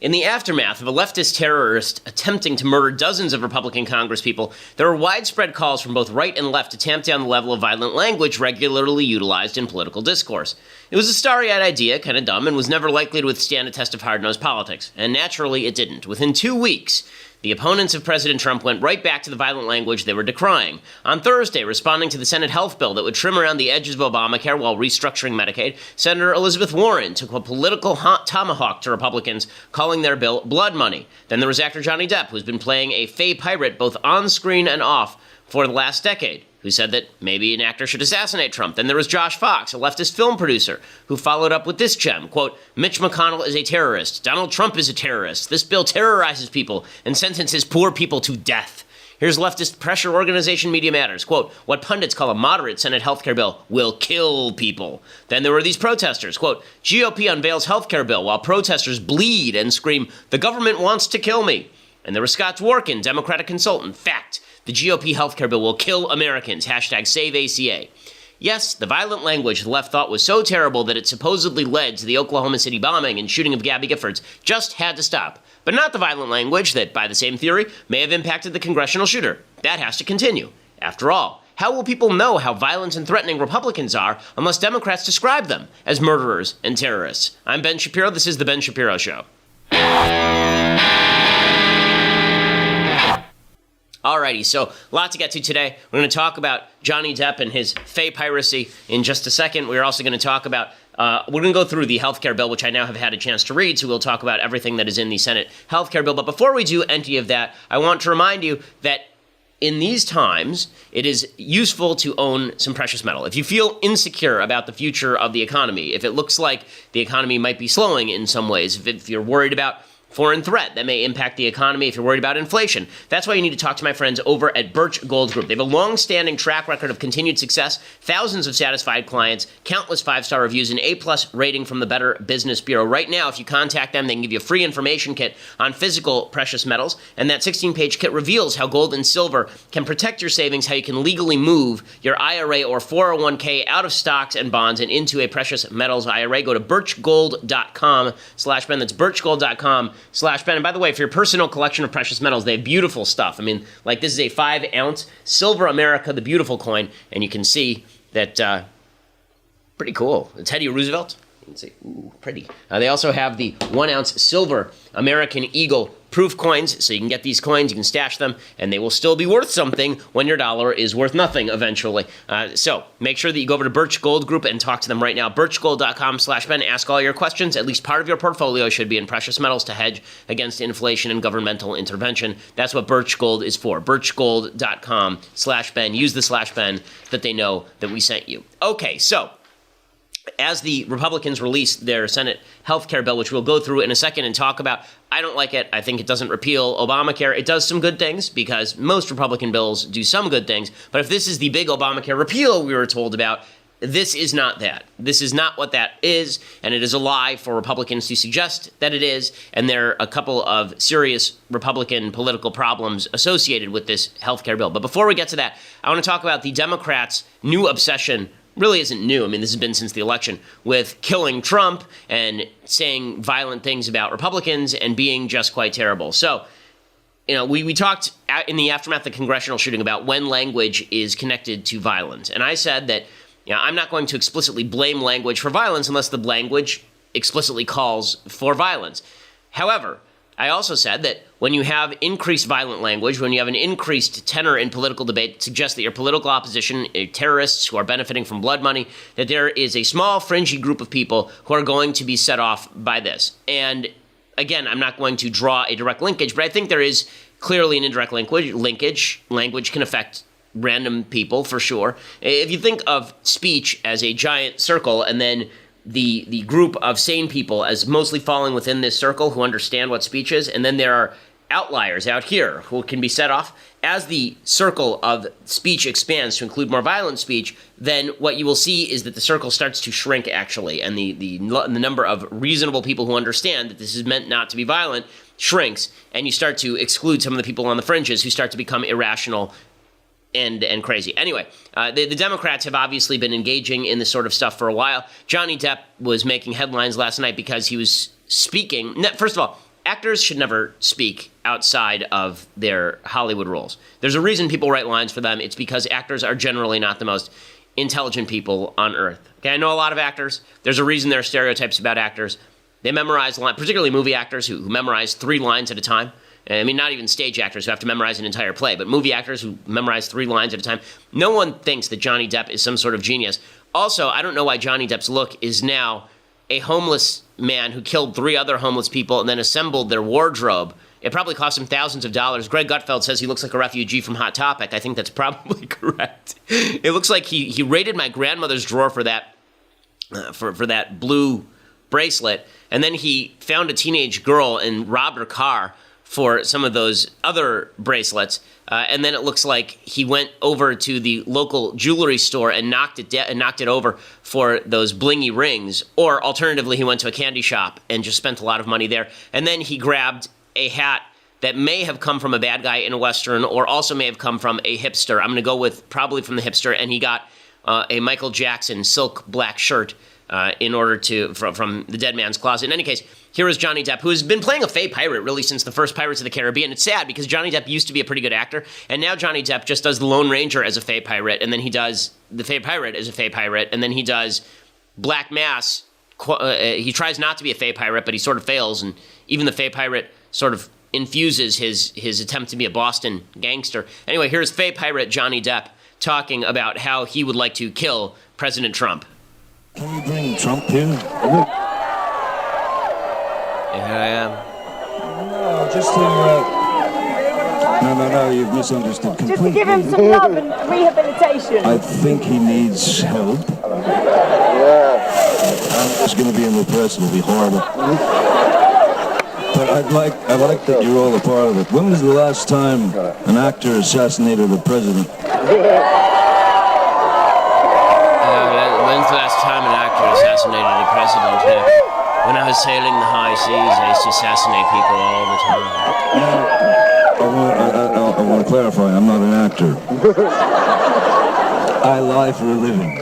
In the aftermath of a leftist terrorist attempting to murder dozens of Republican congresspeople, there were widespread calls from both right and left to tamp down the level of violent language regularly utilized in political discourse. It was a starry-eyed idea, kind of dumb, and was never likely to withstand a test of hard-nosed politics. And naturally, it didn't. Within 2 weeks, the opponents of President Trump went right back to the violent language they were decrying. On Thursday, responding to the Senate health bill that would trim around the edges of Obamacare while restructuring Medicaid, Senator Elizabeth Warren took a political tomahawk to Republicans, calling their bill blood money. Then there was actor Johnny Depp, who's been playing a fey pirate both on screen and off for the last decade, who said that maybe an actor should assassinate Trump. Then there was Josh Fox, a leftist film producer, who followed up with this gem, quote, Mitch McConnell is a terrorist. Donald Trump is a terrorist. This bill terrorizes people and sentences poor people to death. Here's leftist pressure organization Media Matters, quote, what pundits call a moderate Senate healthcare bill will kill people. Then there were these protesters, quote, GOP unveils healthcare bill while protesters bleed and scream, the government wants to kill me. And there was Scott Dworkin, Democratic consultant, fact, the GOP healthcare bill will kill Americans, hashtag save ACA. Yes, the violent language the left thought was so terrible that it supposedly led to the Oklahoma City bombing and shooting of Gabby Giffords just had to stop. But not the violent language that, by the same theory, may have impacted the congressional shooter. That has to continue. After all, how will people know how violent and threatening Republicans are unless Democrats describe them as murderers and terrorists? I'm Ben Shapiro. This is The Ben Shapiro Show. Alrighty, so a lot to get to today. We're going to talk about Johnny Depp and his fey piracy in just a second. We're also going to talk about, we're going to go through the healthcare bill, which I now have had a chance to read, so we'll talk about everything that is in the Senate healthcare bill. But before we do any of that, I want to remind you that in these times, it is useful to own some precious metal. If you feel insecure about the future of the economy, if it looks like the economy might be slowing in some ways, if you're worried about foreign threat that may impact the economy, if you're worried about inflation. That's why you need to talk to my friends over at Birch Gold Group. They have a long-standing track record of continued success, thousands of satisfied clients, countless 5-star reviews, and A-plus rating from the Better Business Bureau. Right now, if you contact them, they can give you a free information kit on physical precious metals, and that 16-page kit reveals how gold and silver can protect your savings, how you can legally move your IRA or 401k out of stocks and bonds and into a precious metals IRA. Go to birchgold.com/Ben. That's birchgold.com/Ben. And by the way, for your personal collection of precious metals, they have beautiful stuff. I mean, like this is a 5-ounce Silver America, the beautiful coin, and you can see that, pretty cool. It's Teddy Roosevelt. You can see, ooh, pretty. They also have the 1-ounce Silver American Eagle proof coins, so you can get these coins, you can stash them, and they will still be worth something when your dollar is worth nothing eventually. So make sure that you go over to Birch Gold Group and talk to them right now. birchgold.com/Ben. Ask all your questions. At least part of your portfolio should be in precious metals to hedge against inflation and governmental intervention. That's what Birch Gold is for. birchgold.com/Ben. Use the /Ben that they know that we sent you. Okay, so as the Republicans release their Senate health care bill, which we'll go through in a second and talk about, I don't like it. I think it doesn't repeal Obamacare. It does some good things because most Republican bills do some good things. But if this is the big Obamacare repeal we were told about, this is not that. This is not what that is, and it is a lie for Republicans to suggest that it is, and there are a couple of serious Republican political problems associated with this healthcare bill. But before we get to that, I want to talk about the Democrats' new obsession. Really isn't new. I mean, this has been since the election, with killing Trump and saying violent things about Republicans and being just quite terrible. So, you know, we talked in the aftermath of the congressional shooting about when language is connected to violence. And I said that, you know, I'm not going to explicitly blame language for violence unless the language explicitly calls for violence. However, I also said that when you have increased violent language, when you have an increased tenor in political debate that suggests that your political opposition, terrorists who are benefiting from blood money, that there is a small, fringy group of people who are going to be set off by this. And again, I'm not going to draw a direct linkage, but I think there is clearly an indirect linkage. Language can affect random people, for sure. If you think of speech as a giant circle and then the group of sane people as mostly falling within this circle who understand what speech is, and then there are outliers out here who can be set off. As the circle of speech expands to include more violent speech, then what you will see is that the circle starts to shrink, actually, and the number of reasonable people who understand that this is meant not to be violent shrinks, and you start to exclude some of the people on the fringes who start to become irrational and crazy. Anyway, the Democrats have obviously been engaging in this sort of stuff for a while. Johnny Depp was making headlines last night because he was speaking. First of all, actors should never speak outside of their Hollywood roles. There's a reason people write lines for them. It's because actors are generally not the most intelligent people on earth. Okay, I know a lot of actors. There's a reason there are stereotypes about actors. They memorize lines, particularly movie actors who memorize 3 lines at a time. I mean, not even stage actors who have to memorize an entire play, but movie actors who memorize 3 lines at a time. No one thinks that Johnny Depp is some sort of genius. Also, I don't know why Johnny Depp's look is now a homeless man who killed 3 other homeless people and then assembled their wardrobe. It probably cost him thousands of dollars. Greg Gutfeld says he looks like a refugee from Hot Topic. I think that's probably correct. It looks like he raided my grandmother's drawer for that for that blue bracelet, and then he found a teenage girl and robbed her car for some of those other bracelets. And then it looks like he went over to the local jewelry store and knocked it over for those blingy rings. Or alternatively, he went to a candy shop and just spent a lot of money there. And then he grabbed a hat that may have come from a bad guy in a Western or also may have come from a hipster. I'm going to go with probably from the hipster. And he got a Michael Jackson silk black shirt in order to from the dead man's closet. In any case, here is Johnny Depp, who has been playing a fey pirate really since the first Pirates of the Caribbean. It's sad because Johnny Depp used to be a pretty good actor, and now Johnny Depp just does the Lone Ranger as a fey pirate, and then he does the fey pirate as a fey pirate, and then he does Black Mass. He tries not to be a fey pirate, but he sort of fails, and even the fey pirate sort of infuses his attempt to be a Boston gangster. Anyway, here's fey pirate Johnny Depp talking about how he would like to kill President Trump. Can you bring Trump here? Here I am. No, just to... No, you've misunderstood completely. Just to give him some love and rehabilitation. I think he needs help. I'm just going to be in the press. It'll be horrible. But I'd like that you're all a part of it. When was the last time an actor assassinated a president? When's the last time an actor assassinated a president? When I was sailing the high seas, I used to assassinate people all the time. I want to clarify, I'm not an actor. I lie for a living.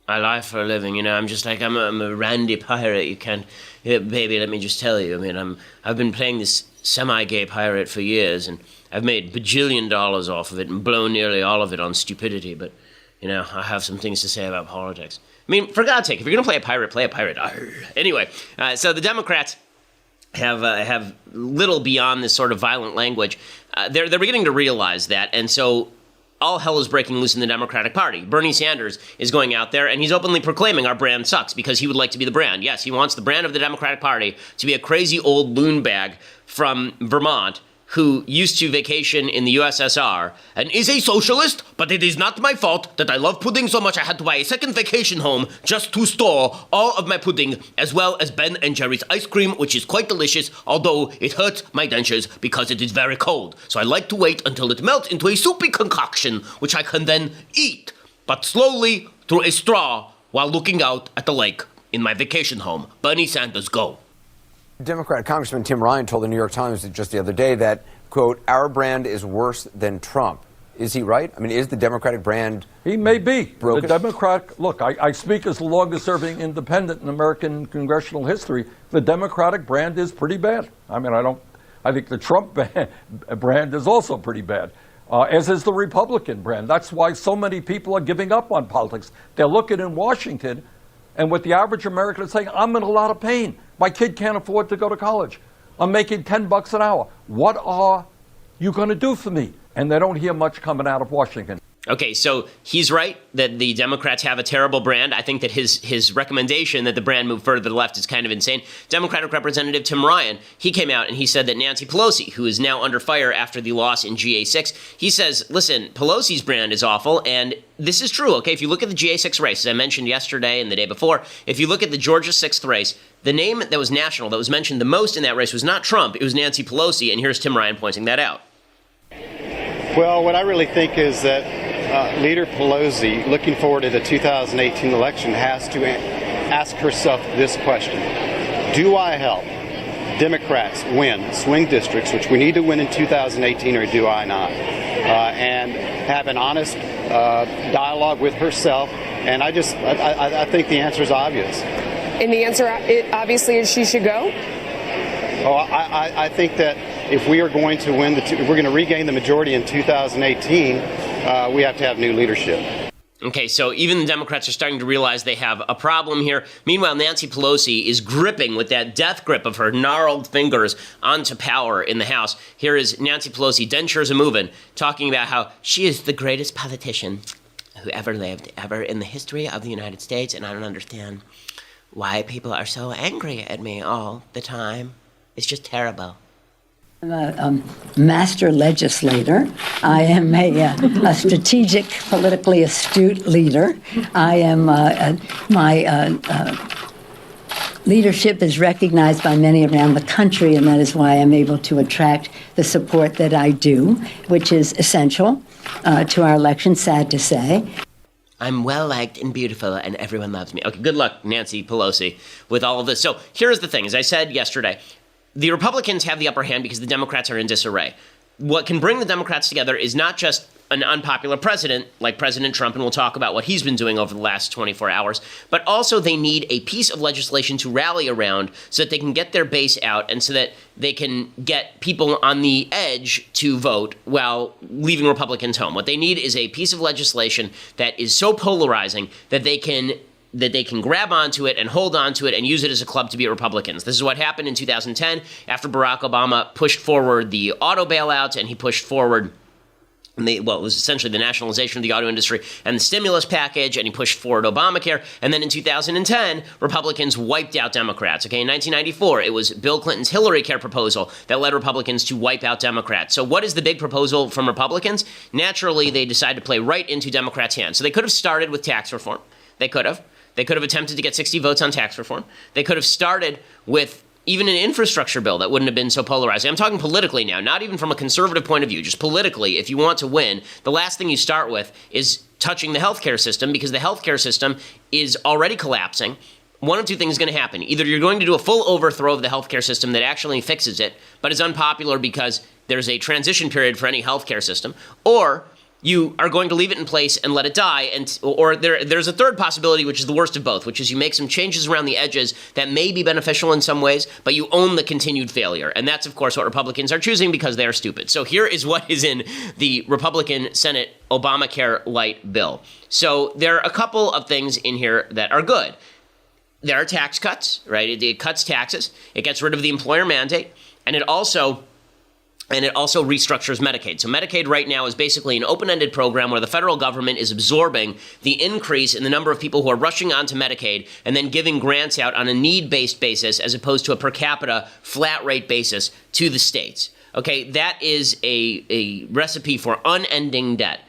I lie for a living, you know. I'm just like, I'm a randy pirate. You can't, baby, let me just tell you. I mean, I've been playing this semi-gay pirate for years, and I've made bajillion dollars off of it and blown nearly all of it on stupidity, but, you know, I have some things to say about politics. I mean, for God's sake, if you're going to play a pirate, play a pirate. Arr. Anyway, so the Democrats have little beyond this sort of violent language. They're beginning to realize that, and so all hell is breaking loose in the Democratic Party. Bernie Sanders is going out there, and he's openly proclaiming our brand sucks because he would like to be the brand. Yes, he wants the brand of the Democratic Party to be a crazy old loon bag from Vermont who used to vacation in the USSR and is a socialist, but it is not my fault that I love pudding so much I had to buy a second vacation home just to store all of my pudding, as well as Ben and Jerry's ice cream, which is quite delicious, although it hurts my dentures because it is very cold. So I like to wait until it melts into a soupy concoction, which I can then eat, but slowly through a straw while looking out at the lake in my vacation home. Bernie Sanders, go. Democrat Congressman Tim Ryan told the New York Times just the other day that, quote, our brand is worse than Trump. Is he right? I mean, is the Democratic brand He may be. broken? The Democratic, look, I speak as the longest-serving independent in American congressional history. The Democratic brand is pretty bad. I mean, I think the Trump brand is also pretty bad, as is the Republican brand. That's why so many people are giving up on politics. They're looking in Washington, and what the average American is saying, I'm in a lot of pain. My kid can't afford to go to college. I'm making $10 an hour. What are you going to do for me? And they don't hear much coming out of Washington. Okay, so he's right that the Democrats have a terrible brand. I think that his recommendation that the brand move further to the left is kind of insane. Democratic Representative Tim Ryan, he came out and he said that Nancy Pelosi, who is now under fire after the loss in GA6, he says, listen, Pelosi's brand is awful, and this is true, okay? If you look at the GA6 race, as I mentioned yesterday and the day before, if you look at the Georgia 6th race, the name that was national, that was mentioned the most in that race was not Trump, it was Nancy Pelosi, and here's Tim Ryan pointing that out. Well, what I really think is that Leader Pelosi, looking forward to the 2018 election, has to ask herself this question. Do I help Democrats win swing districts, which we need to win in 2018, or do I not? And have an honest dialogue with herself. And I think the answer is obvious. And the answer, obviously, is she should go? Oh, I think that if we are going to win, if we're going to regain the majority in 2018, we have to have new leadership. Okay, so even the Democrats are starting to realize they have a problem here. Meanwhile, Nancy Pelosi is gripping with that death grip of her gnarled fingers onto power in the House. Here is Nancy Pelosi, dentures a-movin', talking about how she is the greatest politician who ever lived, ever in the history of the United States, and I don't understand why people are so angry at me all the time. It's just terrible. I'm a master legislator. I am a strategic, politically astute leader. I am my leadership is recognized by many around the country, and that is why I'm able to attract the support that I do, which is essential to our election, sad to say. I'm well-liked and beautiful, and everyone loves me. Okay, good luck, Nancy Pelosi, with all of this. So here's the thing. As I said yesterday, the Republicans have the upper hand because the Democrats are in disarray. What can bring the Democrats together is not just an unpopular president like President Trump, and we'll talk about what he's been doing over the last 24 hours, but also they need a piece of legislation to rally around so that they can get their base out and so that they can get people on the edge to vote while leaving Republicans home. What they need is a piece of legislation that is so polarizing that they can grab onto it and hold onto it and use it as a club to beat Republicans. This is what happened in 2010 after Barack Obama pushed forward the auto bailouts and he pushed forward it was essentially the nationalization of the auto industry and the stimulus package, and he pushed forward Obamacare. And then in 2010, Republicans wiped out Democrats. Okay, in 1994, it was Bill Clinton's Hillary Care proposal that led Republicans to wipe out Democrats. So what is the big proposal from Republicans? Naturally, they decided to play right into Democrats' hands. So they could have started with tax reform. They could have attempted to get 60 votes on tax reform. They could have started with even an infrastructure bill that wouldn't have been so polarizing. I'm talking politically now, not even from a conservative point of view, just politically. If you want to win, the last thing you start with is touching the healthcare system, because the healthcare system is already collapsing. One of two things is going to happen. Either you're going to do a full overthrow of the healthcare system that actually fixes it, but is unpopular because there's a transition period for any healthcare system, or you are going to leave it in place and let it die, or there's a third possibility, which is the worst of both, which is you make some changes around the edges that may be beneficial in some ways, but you own the continued failure. And that's, of course, what Republicans are choosing because they are stupid. So here is what is in the Republican Senate Obamacare light bill. So there are a couple of things in here that are good. There are tax cuts, right? It cuts taxes. It gets rid of the employer mandate, and it also restructures Medicaid. So Medicaid right now is basically an open-ended program where the federal government is absorbing the increase in the number of people who are rushing onto Medicaid and then giving grants out on a need-based basis as opposed to a per capita flat rate basis to the states. Okay, that is a recipe for unending debt.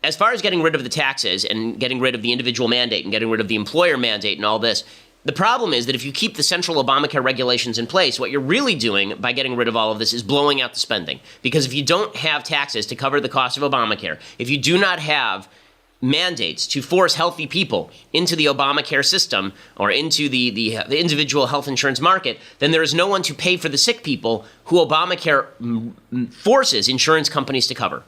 As far as getting rid of the taxes and getting rid of the individual mandate and getting rid of the employer mandate and all this, the problem is that if you keep the central Obamacare regulations in place, what you're really doing by getting rid of all of this is blowing out the spending. Because if you don't have taxes to cover the cost of Obamacare, if you do not have mandates to force healthy people into the Obamacare system or into the individual health insurance market, then there is no one to pay for the sick people who Obamacare forces insurance companies to cover.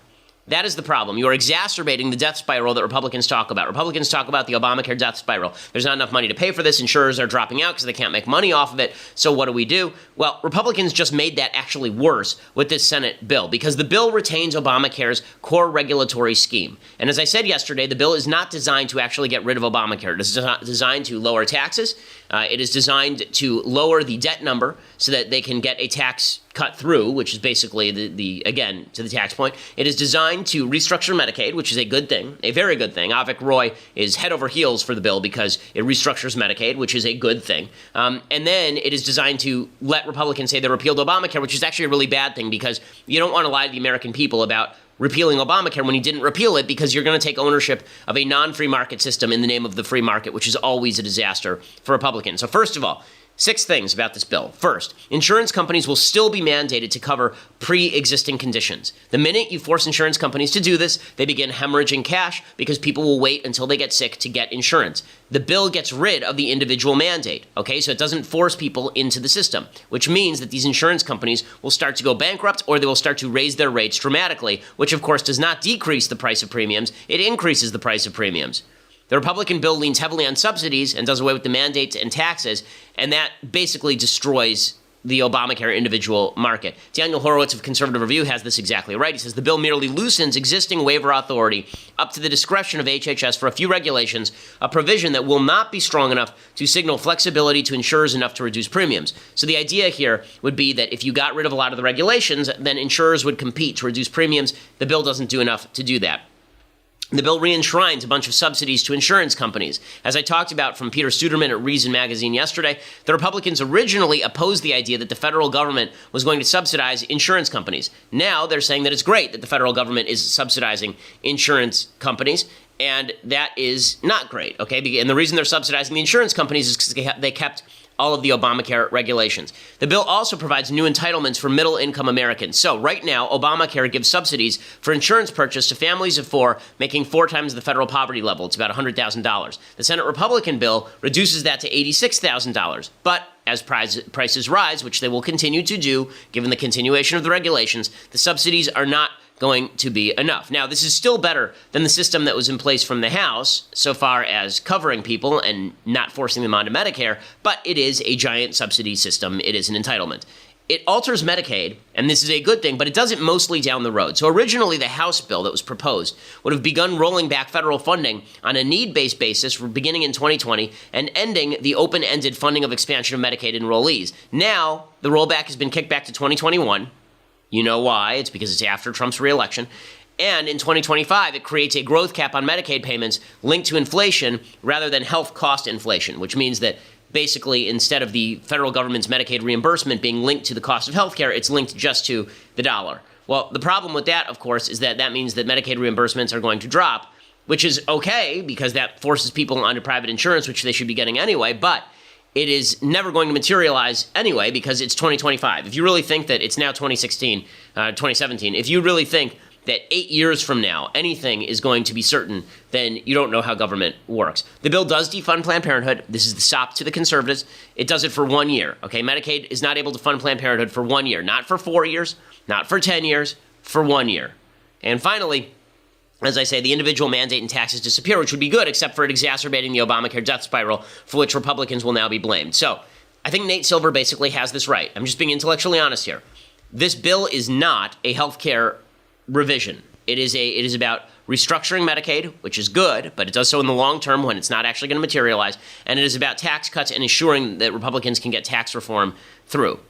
That is the problem. You are exacerbating the death spiral that Republicans talk about. Republicans talk about the Obamacare death spiral. There's not enough money to pay for this. Insurers are dropping out because they can't make money off of it. So what do? Well, Republicans just made that actually worse with this Senate bill because the bill retains Obamacare's core regulatory scheme. And as I said yesterday, the bill is not designed to actually get rid of Obamacare. It is designed to lower taxes. It is designed to lower the debt number so that they can get a tax cut through, which is basically again, to the tax point. It is designed to restructure Medicaid, which is a good thing, a very good thing. Avik Roy is head over heels for the bill because it restructures Medicaid, which is a good thing. And then it is designed to let Republicans say they repealed Obamacare, which is actually a really bad thing because you don't want to lie to the American people about repealing Obamacare when you didn't repeal it because you're going to take ownership of a non-free market system in the name of the free market, which is always a disaster for Republicans. So first of all, 6 things about this bill. First, insurance companies will still be mandated to cover pre-existing conditions. The minute you force insurance companies to do this, they begin hemorrhaging cash because people will wait until they get sick to get insurance. The bill gets rid of the individual mandate, okay? So it doesn't force people into the system, which means that these insurance companies will start to go bankrupt or they will start to raise their rates dramatically, which of course does not decrease the price of premiums, it increases the price of premiums. The Republican bill leans heavily on subsidies and does away with the mandates and taxes, and that basically destroys the Obamacare individual market. Daniel Horowitz of Conservative Review has this exactly right. He says the bill merely loosens existing waiver authority up to the discretion of HHS for a few regulations, a provision that will not be strong enough to signal flexibility to insurers enough to reduce premiums. So the idea here would be that if you got rid of a lot of the regulations, then insurers would compete to reduce premiums. The bill doesn't do enough to do that. The bill re-enshrines a bunch of subsidies to insurance companies. As I talked about from Peter Suderman at Reason Magazine yesterday, the Republicans originally opposed the idea that the federal government was going to subsidize insurance companies. Now they're saying that it's great that the federal government is subsidizing insurance companies, and that is not great, okay? And the reason they're subsidizing the insurance companies is because they kept all of the Obamacare regulations. The bill also provides new entitlements for middle-income Americans. So right now, Obamacare gives subsidies for insurance purchase to families of four, making 4 times the federal poverty level. It's about $100,000. The Senate Republican bill reduces that to $86,000. But as prices rise, which they will continue to do, given the continuation of the regulations, the subsidies are not going to be enough. Now, this is still better than the system that was in place from the House so far as covering people and not forcing them onto Medicare, but it is a giant subsidy system. It is an entitlement. It alters Medicaid, and this is a good thing, but it does it mostly down the road. So originally, the House bill that was proposed would have begun rolling back federal funding on a need-based basis beginning in 2020 and ending the open-ended funding of expansion of Medicaid enrollees. Now, the rollback has been kicked back to 2021. You know why? It's because it's after Trump's reelection. And in 2025, it creates a growth cap on Medicaid payments linked to inflation rather than health cost inflation, which means that basically instead of the federal government's Medicaid reimbursement being linked to the cost of health care, it's linked just to the dollar. Well, the problem with that, of course, is that means that Medicaid reimbursements are going to drop, which is okay because that forces people onto private insurance, which they should be getting anyway, but it is never going to materialize anyway because it's 2025. If you really think that it's now 2017, if you really think that 8 years from now anything is going to be certain, then you don't know how government works. The bill does defund Planned Parenthood. This is the sop to the conservatives. It does it for 1 year. Okay, Medicaid is not able to fund Planned Parenthood for 1 year, not for 4 years, not for 10 years, for 1 year. And finally, as I say, the individual mandate and taxes disappear, which would be good, except for it exacerbating the Obamacare death spiral, for which Republicans will now be blamed. So I think Nate Silver basically has this right. I'm just being intellectually honest here. This bill is not a health care revision. It is about restructuring Medicaid, which is good, but it does so in the long term when it's not actually going to materialize. And it is about tax cuts and ensuring that Republicans can get tax reform through.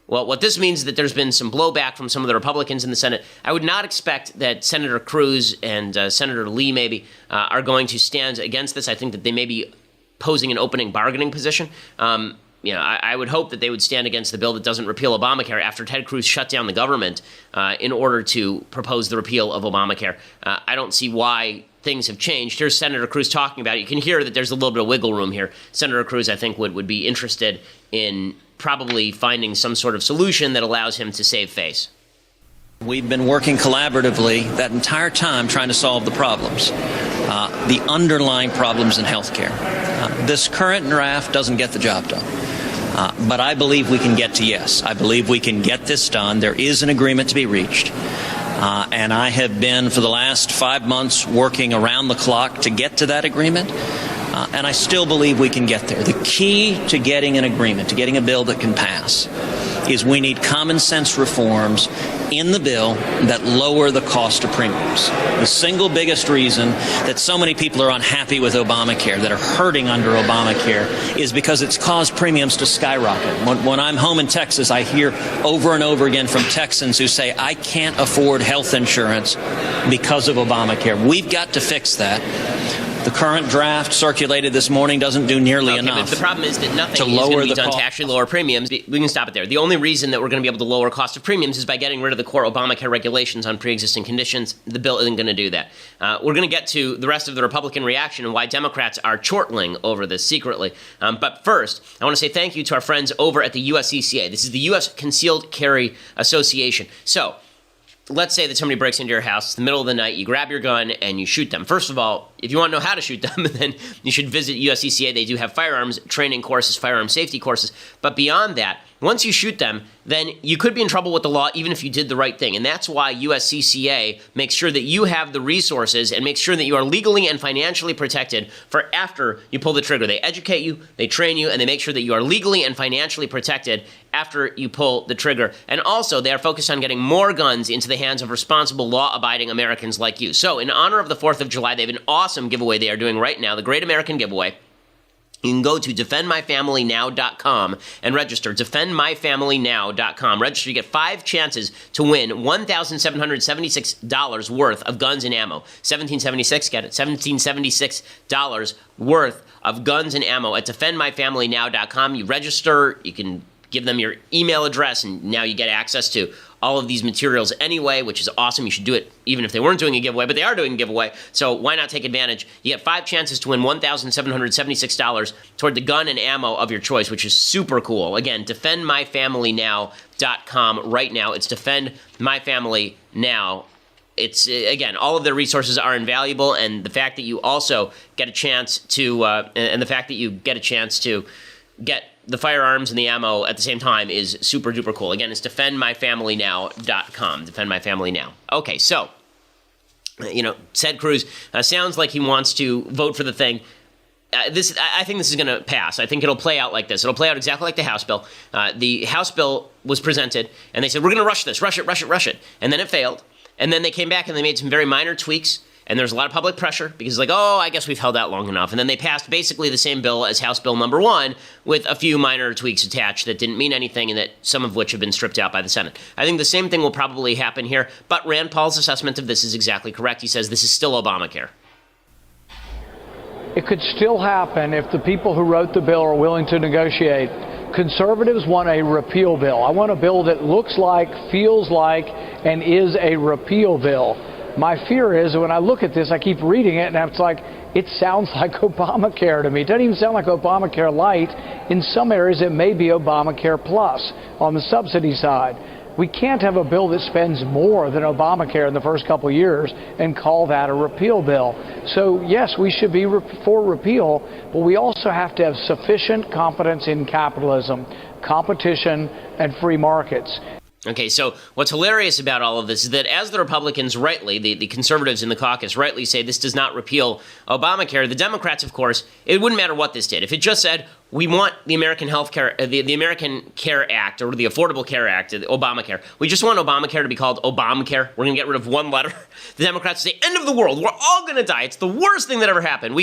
Well, what this means is that there's been some blowback from some of the Republicans in the Senate. I would not expect that Senator Cruz and Senator Lee maybe are going to stand against this. I think that they may be posing an opening bargaining position. I would hope that they would stand against the bill that doesn't repeal Obamacare after Ted Cruz shut down the government in order to propose the repeal of Obamacare. I don't see why things have changed. Here's Senator Cruz talking about it. You can hear that there's a little bit of wiggle room here. Senator Cruz, I think, would be interested in probably finding some sort of solution that allows him to save face. We've been working collaboratively that entire time trying to solve the problems, the underlying problems in healthcare. This current draft doesn't get the job done. But I believe we can get to yes. I believe we can get this done. There is an agreement to be reached. And I have been, for the last 5 months, working around the clock to get to that agreement. And I still believe we can get there. The key to getting an agreement, to getting a bill that can pass, is we need common sense reforms in the bill that lower the cost of premiums. The single biggest reason that so many people are unhappy with Obamacare, that are hurting under Obamacare, is because it's caused premiums to skyrocket. When I'm home in Texas, I hear over and over again from Texans who say, I can't afford health insurance because of Obamacare. We've got to fix that. The current draft circulated this morning doesn't do nearly enough. But the problem is that nothing is going to be done to actually lower premiums. We can stop it there. The only reason that we're going to be able to lower cost of premiums is by getting rid of the core Obamacare regulations on pre-existing conditions. The bill isn't going to do that. We're going to get to the rest of the Republican reaction and why Democrats are chortling over this secretly. But first, I want to say thank you to our friends over at the USCCA. This is the U.S. Concealed Carry Association. So, let's say that somebody breaks into your house, it's the middle of the night, you grab your gun and you shoot them. First of all, if you want to know how to shoot them, then you should visit USCCA. They do have firearms training courses, firearm safety courses. But beyond that, once you shoot them, then you could be in trouble with the law even if you did the right thing. And that's why USCCA makes sure that you have the resources and makes sure that you are legally and financially protected for after you pull the trigger. They educate you, they train you, and they make sure that you are legally and financially protected after you pull the trigger. And also, they are focused on getting more guns into the hands of responsible, law-abiding Americans like you. So, in honor of the 4th of July, they have an awesome giveaway they are doing right now, the Great American Giveaway. You can go to defendmyfamilynow.com and register, defendmyfamilynow.com. Register, you get 5 chances to win $1,776 worth of guns and ammo. $1,776, get it? $1,776 worth of guns and ammo at defendmyfamilynow.com. You register, you can give them your email address, and now you get access to all of these materials anyway, which is awesome. You should do it even if they weren't doing a giveaway, but they are doing a giveaway, so why not take advantage? You get 5 chances to win $1,776 toward the gun and ammo of your choice, which is super cool. Again, defendmyfamilynow.com right now. It's defendmyfamilynow. It's, again, all of their resources are invaluable, and the fact that you also get a chance to, get the firearms and the ammo at the same time is super duper cool. Again, it's defendmyfamilynow.com. Defend My Family Now. Okay, so, Ted Cruz sounds like he wants to vote for the thing. I think this is going to pass. I think it'll play out like this. It'll play out exactly like the House bill. The House bill was presented, and they said, we're going to rush this, rush it. And then it failed. And then they came back and they made some very minor tweaks. And there's a lot of public pressure because I guess we've held out long enough. And then they passed basically the same bill as House Bill number 1 with a few minor tweaks attached that didn't mean anything and that some of which have been stripped out by the Senate. I think the same thing will probably happen here, but Rand Paul's assessment of this is exactly correct. He says this is still Obamacare. It could still happen if the people who wrote the bill are willing to negotiate. Conservatives want a repeal bill. I want a bill that looks like, feels like, and is a repeal bill. My fear is when I look at this, I keep reading it, and it's like, it sounds like Obamacare to me. It doesn't even sound like Obamacare Light. In some areas, it may be Obamacare Plus on the subsidy side. We can't have a bill that spends more than Obamacare in the first couple of years and call that a repeal bill. So, yes, we should be for repeal, but we also have to have sufficient confidence in capitalism, competition, and free markets. Okay, so what's hilarious about all of this is that as the Republicans rightly, the conservatives in the caucus rightly say this does not repeal Obamacare, the Democrats, of course, it wouldn't matter what this did. If it just said, we want the American Health Care, the American Care Act, or the Affordable Care Act, Obamacare, we just want Obamacare to be called Obamacare. We're going to get rid of one letter. The Democrats say, end of the world. We're all going to die. It's the worst thing that ever happened.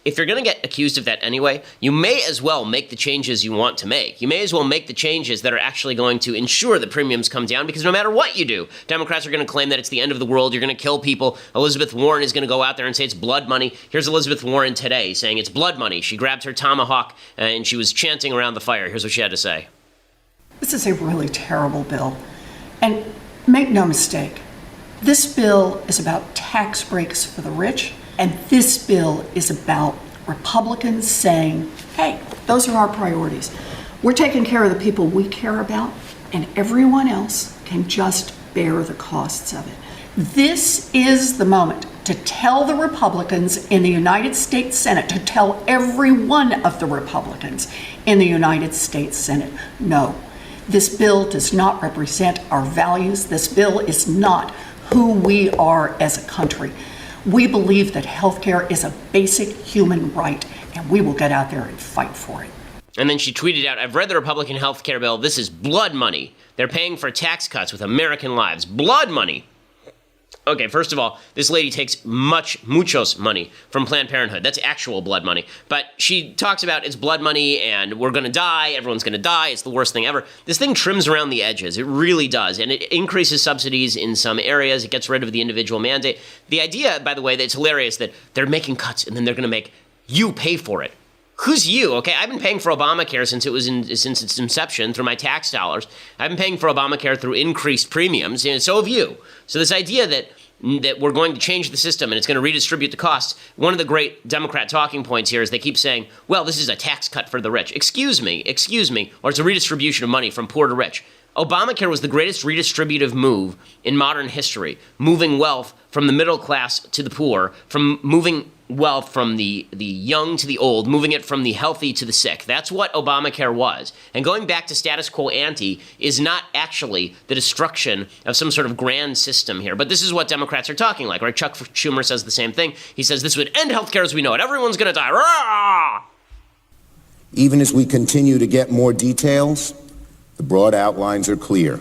If you're going to get accused of that anyway, you may as well make the changes you want to make. You may as well make the changes that are actually going to ensure that premiums come down, because no matter what you do, Democrats are going to claim that it's the end of the world. You're going to kill people. Elizabeth Warren is going to go out there and say it's blood money. Here's Elizabeth Warren today saying it's blood money. She grabbed her tomahawk and she was chanting around the fire. Here's what she had to say. This is a really terrible bill. And make no mistake, this bill is about tax breaks for the rich. And this bill is about Republicans saying, hey, those are our priorities. We're taking care of the people we care about, and everyone else can just bear the costs of it. This is the moment to tell the Republicans in the United States Senate, to tell every one of the Republicans in the United States Senate, no, this bill does not represent our values. This bill is not who we are as a country. We believe that health care is a basic human right, and we will get out there and fight for it. And then she tweeted out, I've read the Republican health care bill. This is blood money. They're paying for tax cuts with American lives. Blood money. Okay, first of all, this lady takes muchos money from Planned Parenthood. That's actual blood money. But she talks about it's blood money and we're going to die, everyone's going to die, it's the worst thing ever. This thing trims around the edges. It really does. And it increases subsidies in some areas. It gets rid of the individual mandate. The idea, by the way, that it's hilarious that they're making cuts and then they're going to make you pay for it. Who's you? Okay, I've been paying for Obamacare since its inception through my tax dollars. I've been paying for Obamacare through increased premiums, and so have you. So this idea that we're going to change the system and it's going to redistribute the costs, one of the great Democrat talking points here is they keep saying, well, this is a tax cut for the rich. Excuse me, or it's a redistribution of money from poor to rich. Obamacare was the greatest redistributive move in modern history, moving wealth from the middle class to the poor, from moving wealth from the young to the old, moving it from the healthy to the sick. That's what Obamacare was. And going back to status quo ante is not actually the destruction of some sort of grand system here. But this is what Democrats are talking like, right? Chuck Schumer says the same thing. He says this would end healthcare as we know it. Everyone's going to die. Rah! Even as we continue to get more details, The broad outlines are clear.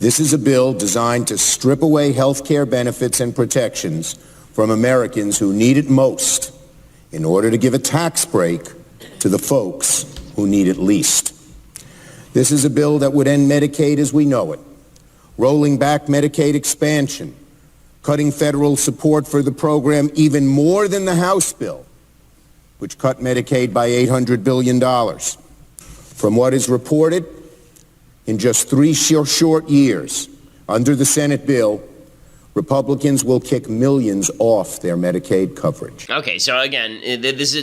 This is a bill designed to strip away health care benefits and protections from Americans who need it most in order to give a tax break to the folks who need it least. This is a bill that would end Medicaid as we know it, rolling back Medicaid expansion, cutting federal support for the program even more than the House bill, which cut Medicaid by $800 billion. From what is reported, in just 3 short years, under the Senate bill, Republicans will kick millions off their Medicaid coverage. Okay, so again,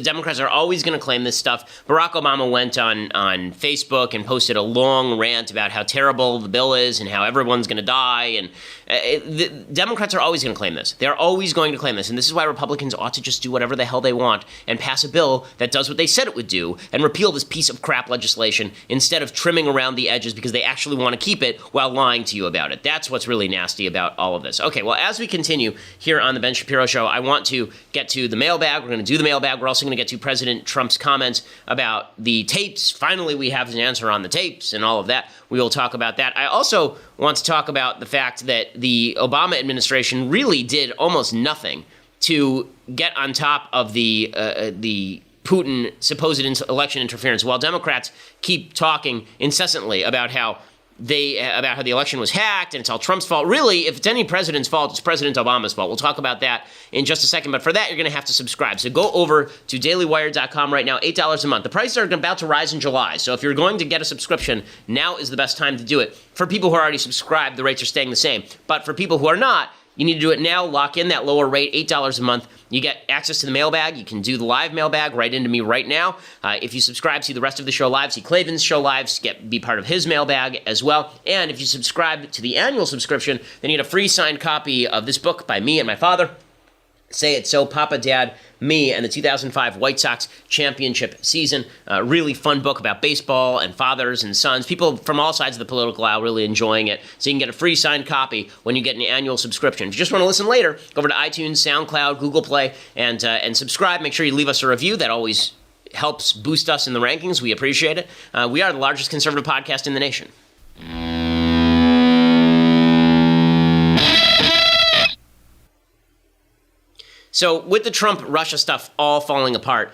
Democrats are always going to claim this stuff. Barack Obama went on Facebook and posted a long rant about how terrible the bill is and how everyone's going to die. And the Democrats are always going to claim this. They're always going to claim this. And this is why Republicans ought to just do whatever the hell they want and pass a bill that does what they said it would do and repeal this piece of crap legislation instead of trimming around the edges because they actually want to keep it while lying to you about it. That's what's really nasty about all of this. Okay, well, as we continue here on the Ben Shapiro Show, I want to get to the mailbag. We're going to do the mailbag. We're also going to get to President Trump's comments about the tapes. Finally, we have an answer on the tapes and all of that. We will talk about that. I also want to talk about the fact that the Obama administration really did almost nothing to get on top of the Putin supposed election interference, while Democrats keep talking incessantly about how the election was hacked and it's all Trump's fault. Really, if it's any president's fault, it's President Obama's fault. We'll talk about that in just a second. But for that, you're going to have to subscribe. So go over to dailywire.com right now, $8 a month. The prices are about to rise in July. So if you're going to get a subscription, now is the best time to do it. For people who are already subscribed, the rates are staying the same. But for people who are not, you need to do it now. Lock in that lower rate, $8 a month. You get access to the mailbag. You can do the live mailbag right into me right now. If you subscribe, see the rest of the show live, see Clavin's show live, be part of his mailbag as well. And if you subscribe to the annual subscription, then you get a free signed copy of this book by me and my father. Say It So, Papa, Dad, Me, and the 2005 White Sox championship season. Really fun book about baseball and fathers and sons. People from all sides of the political aisle really enjoying it. So you can get a free signed copy when you get an annual subscription. If you just want to listen later, go over to iTunes, SoundCloud, Google Play, and subscribe. Make sure you leave us a review. That always helps boost us in the rankings. We appreciate it. We are the largest conservative podcast in the nation. So with the Trump-Russia stuff all falling apart,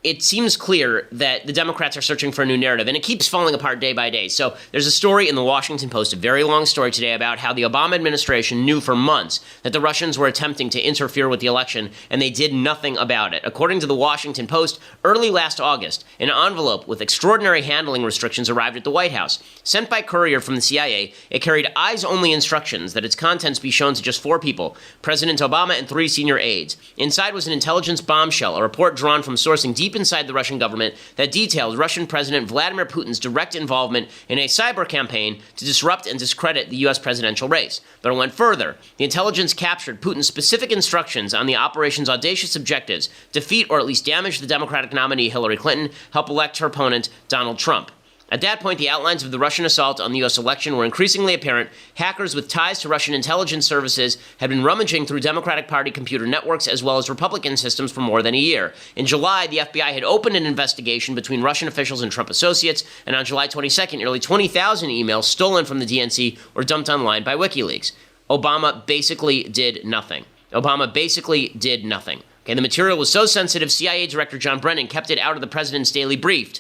it seems clear that the Democrats are searching for a new narrative, and it keeps falling apart day by day. So there's a story in the Washington Post, a very long story today, about how the Obama administration knew for months that the Russians were attempting to interfere with the election, and they did nothing about it. According to the Washington Post, early last August, an envelope with extraordinary handling restrictions arrived at the White House. Sent by courier from the CIA, it carried eyes-only instructions that its contents be shown to just 4 people, President Obama and 3 senior aides. Inside was an intelligence bombshell, a report drawn from sourcing deep inside the Russian government that detailed Russian President Vladimir Putin's direct involvement in a cyber campaign to disrupt and discredit the U.S. presidential race. But it went further. The intelligence captured Putin's specific instructions on the operation's audacious objectives: defeat or at least damage the Democratic nominee Hillary Clinton, help elect her opponent Donald Trump. At that point, the outlines of the Russian assault on the U.S. election were increasingly apparent. Hackers with ties to Russian intelligence services had been rummaging through Democratic Party computer networks as well as Republican systems for more than a year. In July, the FBI had opened an investigation between Russian officials and Trump associates, and on July 22nd, nearly 20,000 emails stolen from the DNC were dumped online by WikiLeaks. Obama basically did nothing. Okay, the material was so sensitive, CIA Director John Brennan kept it out of the president's daily brief,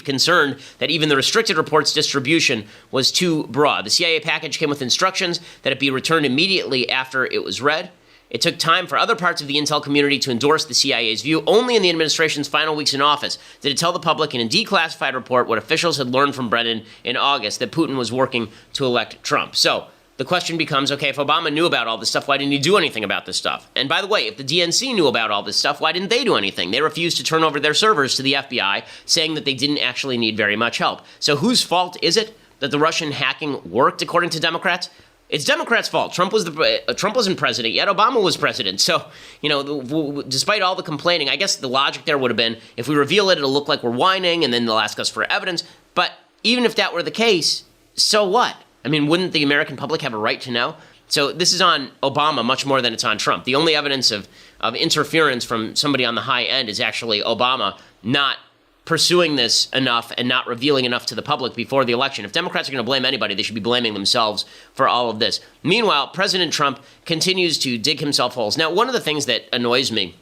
concerned that even the restricted report's distribution was too broad. The CIA package came with instructions that it be returned immediately after it was read. It took time for other parts of the intel community to endorse the CIA's view. Only in the administration's final weeks in office did it tell the public in a declassified report what officials had learned from Brennan in August, that Putin was working to elect Trump. So the question becomes, okay, if Obama knew about all this stuff, why didn't he do anything about this stuff? And by the way, if the DNC knew about all this stuff, why didn't they do anything? They refused to turn over their servers to the FBI, saying that they didn't actually need very much help. So whose fault is it that the Russian hacking worked, according to Democrats? It's Democrats' fault. Trump wasn't president, yet Obama was president. So, despite all the complaining, I guess the logic there would have been, if we reveal it, it'll look like we're whining, and then they'll ask us for evidence. But even if that were the case, so what? I mean, wouldn't the American public have a right to know? So this is on Obama much more than it's on Trump. The only evidence of interference from somebody on the high end is actually Obama not pursuing this enough and not revealing enough to the public before the election. If Democrats are going to blame anybody, they should be blaming themselves for all of this. Meanwhile, President Trump continues to dig himself holes. Now, one of the things that annoys me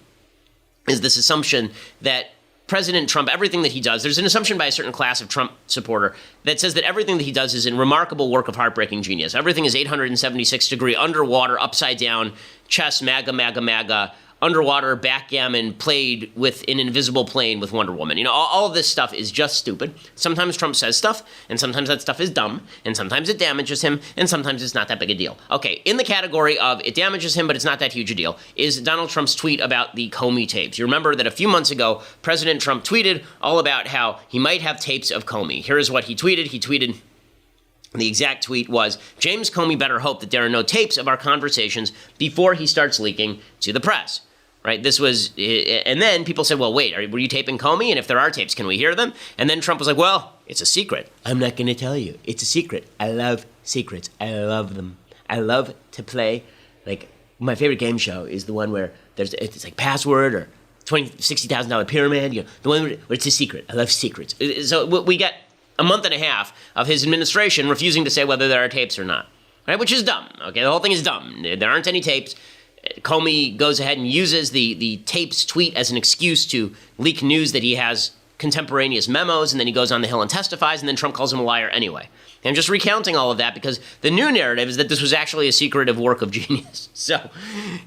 is this assumption that President Trump, everything that he does, there's an assumption by a certain class of Trump supporter that says that everything that he does is in remarkable work of heartbreaking genius. Everything is 876-degree, underwater, upside down, chess, MAGA, underwater backgammon played with an invisible plane with Wonder Woman. You know, all of this stuff is just stupid. Sometimes Trump says stuff, and sometimes that stuff is dumb, and sometimes it damages him, and sometimes it's not that big a deal. Okay, in the category of it damages him, but it's not that huge a deal, is Donald Trump's tweet about the Comey tapes. You remember that a few months ago, President Trump tweeted all about how he might have tapes of Comey. Here is what he tweeted. He tweeted, the exact tweet was, James Comey better hope that there are no tapes of our conversations before he starts leaking to the press. Right? This was, and then people said, well, wait, were you taping Comey? And if there are tapes, can we hear them? And then Trump was like, well, it's a secret. I'm not going to tell you. It's a secret. I love secrets. I love them. I love to play, like, my favorite game show is the one where it's like Password or $60,000 Pyramid, you know, the one where it's a secret. I love secrets. So we got a month and a half of his administration refusing to say whether there are tapes or not, right? Which is dumb. Okay, the whole thing is dumb. There aren't any tapes. Comey goes ahead and uses the tapes tweet as an excuse to leak news that he has contemporaneous memos, and then he goes on the Hill and testifies, and then Trump calls him a liar anyway. And I'm just recounting all of that because the new narrative is that this was actually a secretive work of genius. So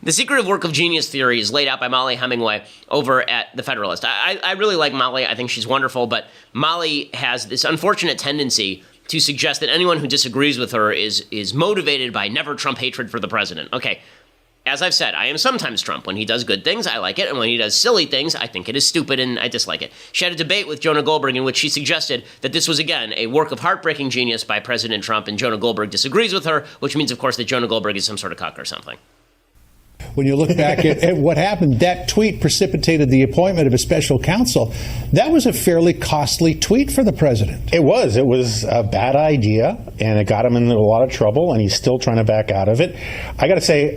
the secretive work of genius theory is laid out by Molly Hemingway over at The Federalist. I really like Molly. I think she's wonderful, but Molly has this unfortunate tendency to suggest that anyone who disagrees with her is motivated by never Trump hatred for the president. Okay. As I've said, I am sometimes Trump. When he does good things, I like it. And when he does silly things, I think it is stupid and I dislike it. She had a debate with Jonah Goldberg in which she suggested that this was, again, a work of heartbreaking genius by President Trump. And Jonah Goldberg disagrees with her, which means, of course, that Jonah Goldberg is some sort of cuck or something. When you look back at what happened, that tweet precipitated the appointment of a special counsel. That was a fairly costly tweet for the president. It was a bad idea, and it got him into a lot of trouble, and he's still trying to back out of it. I got to say,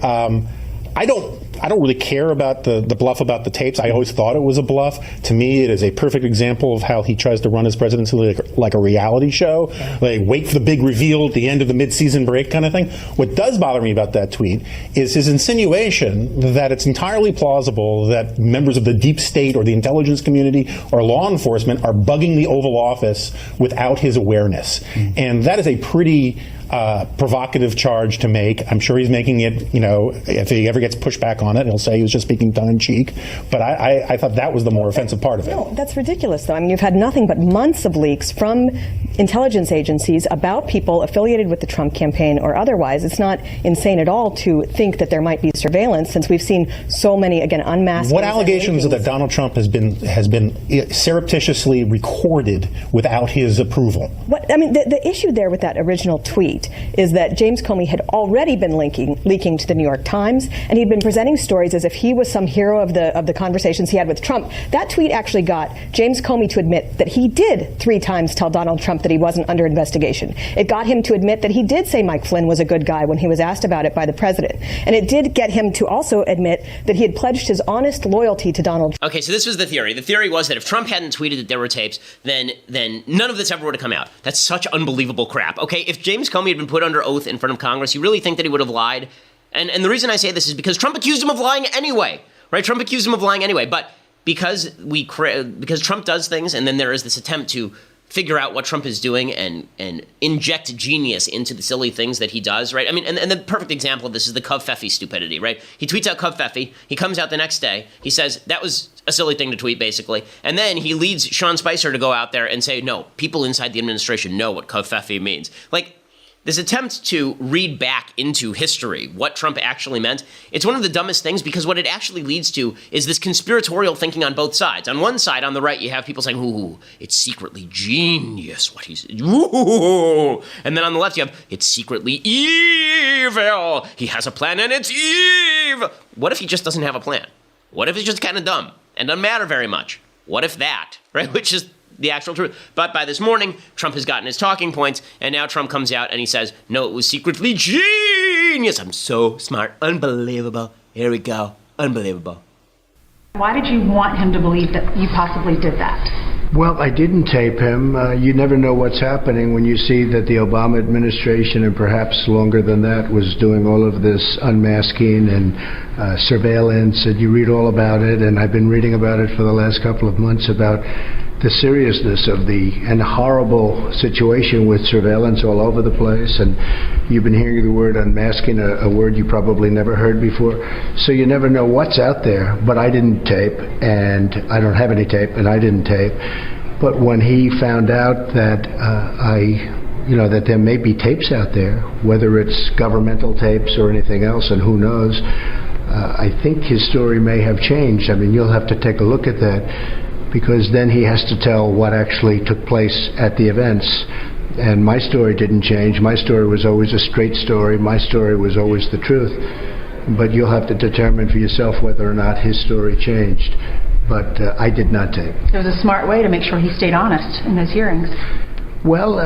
I don't really care about the bluff about the tapes. I always thought it was a bluff. To me, it is a perfect example of how he tries to run his presidency like a reality show. Like, wait for the big reveal at the end of the mid-season break kind of thing. What does bother me about that tweet is his insinuation that it's entirely plausible that members of the deep state or the intelligence community or law enforcement are bugging the Oval Office without his awareness. And that is a pretty provocative charge to make. I'm sure he's making it, you know, if he ever gets pushback on it, he'll say he was just speaking tongue-in-cheek. But I thought that was the more offensive part of it. No, that's ridiculous, though. I mean, you've had nothing but months of leaks from intelligence agencies about people affiliated with the Trump campaign or otherwise. It's not insane at all to think that there might be surveillance, since we've seen so many, again, unmasked. What allegations that Donald Trump has been surreptitiously recorded without his approval? The issue there with that original tweet is that James Comey had already been leaking to the New York Times, and he'd been presenting stories as if he was some hero of the conversations he had with Trump. That tweet actually got James Comey to admit that he did 3 times tell Donald Trump that he wasn't under investigation. It got him to admit that he did say Mike Flynn was a good guy when he was asked about it by the president. And it did get him to also admit that he had pledged his honest loyalty to Donald Trump. Okay, so this was the theory. The theory was that if Trump hadn't tweeted that there were tapes, then none of this ever would have come out. That's such unbelievable crap. Okay, if James Comey had been put under oath in front of Congress, you really think that he would have lied? And the reason I say this is because Trump accused him of lying anyway, right? Trump accused him of lying anyway. But because Trump does things, and then there is this attempt to figure out what Trump is doing and inject genius into the silly things that he does, right? I mean, and the perfect example of this is the Covfefe stupidity, right? He tweets out Covfefe. He comes out the next day. He says, that was a silly thing to tweet, basically. And then he leads Sean Spicer to go out there and say, no, people inside the administration know what Covfefe means. Like, this attempt to read back into history what Trump actually meant, it's one of the dumbest things, because what it actually leads to is this conspiratorial thinking on both sides. On one side, on the right, you have people saying, ooh, it's secretly genius what he's, ooh. And then on the left, you have, it's secretly evil. He has a plan and it's evil. What if he just doesn't have a plan? What if he's just kind of dumb and doesn't matter very much? What if that, right? Which is the actual truth. But by this morning, Trump has gotten his talking points, and now Trump comes out and he says, no, it was secretly genius. I'm so smart. Unbelievable. Here we go. Unbelievable. Why did you want him to believe that you possibly did that? Well, I didn't tape him. You never know what's happening when you see that the Obama administration, and perhaps longer than that, was doing all of this unmasking and surveillance, and you read all about it, and I've been reading about it for the last couple of months about the seriousness of the horrible situation with surveillance all over the place, and you've been hearing the word unmasking, a word you probably never heard before. So you never know what's out there, but I didn't tape, and I don't have any tape, and I didn't tape. But when he found out that that there may be tapes out there, whether it's governmental tapes or anything else, and who knows, I think his story may have changed. I mean, you'll have to take a look at that, because then he has to tell what actually took place at the events. And my story didn't change. My story was always a straight story. My story was always the truth. But you'll have to determine for yourself whether or not his story changed. But I did not tape. It was a smart way to make sure he stayed honest in those hearings. Well,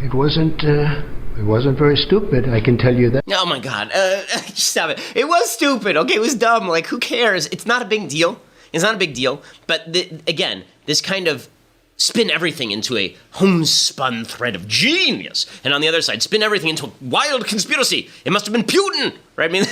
it wasn't very stupid, I can tell you that. Oh my God, stop it. It was stupid, okay? It was dumb. Like, who cares? It's not a big deal. It's not a big deal, but again, this kind of spin everything into a homespun thread of genius, and on the other side, spin everything into a wild conspiracy. It must have been Putin, right? I mean,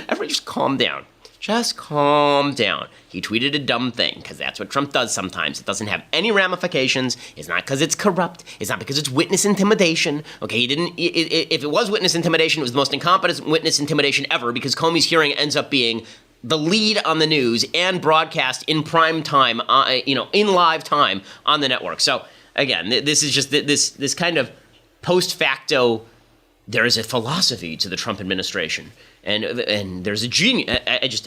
everybody just calm down. Just calm down. He tweeted a dumb thing, because that's what Trump does sometimes. It doesn't have any ramifications. It's not because it's corrupt. It's not because it's witness intimidation. Okay, he didn't. If it was witness intimidation, it was the most incompetent witness intimidation ever, because Comey's hearing ends up being the lead on the news and broadcast in prime time, in live time on the network. So again, this is just this kind of post facto. There is a philosophy to the Trump administration, and there's a genius.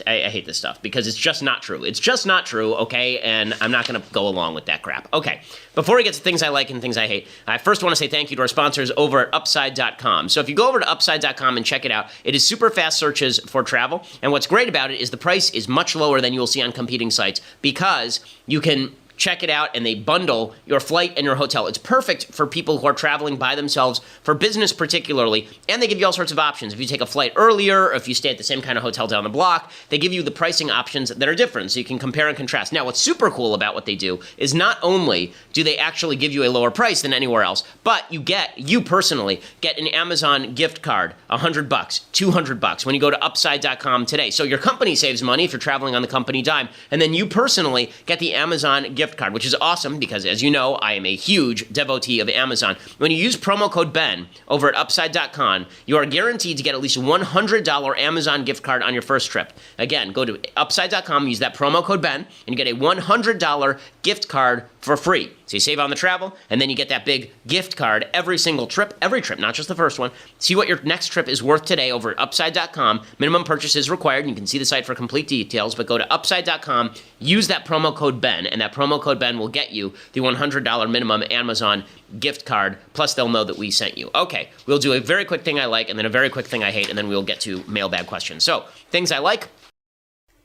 I hate this stuff because it's just not true. It's just not true, okay? And I'm not going to go along with that crap. Okay, before we get to things I like and things I hate, I first want to say thank you to our sponsors over at Upside.com. So if you go over to Upside.com and check it out, it is super fast searches for travel. And what's great about it is the price is much lower than you will see on competing sites, because you can check it out, and they bundle your flight and your hotel. It's perfect for people who are traveling by themselves, for business particularly, and they give you all sorts of options. If you take a flight earlier, or if you stay at the same kind of hotel down the block, they give you the pricing options that are different, so you can compare and contrast. Now, what's super cool about what they do is not only do they actually give you a lower price than anywhere else, but you personally get an Amazon gift card, $100, $200 when you go to Upside.com today. So your company saves money if you're traveling on the company dime, and then you personally get the Amazon gift card, which is awesome because, as you know, I am a huge devotee of Amazon. When you use promo code Ben over at Upside.com, you are guaranteed to get at least $100 Amazon gift card on your first trip. Again, go to Upside.com, use that promo code Ben, and you get a $100 gift card for free. So you save on the travel, and then you get that big gift card every trip, not just the first one. See what your next trip is worth today over at Upside.com. Minimum purchase is required. You can see the site for complete details, but go to Upside.com, use that promo code Ben, and that promo code Ben will get you the $100 minimum Amazon gift card, plus they'll know that we sent you. Okay, we'll do a very quick thing I like, and then a very quick thing I hate, and then we'll get to mailbag questions. So, things I like,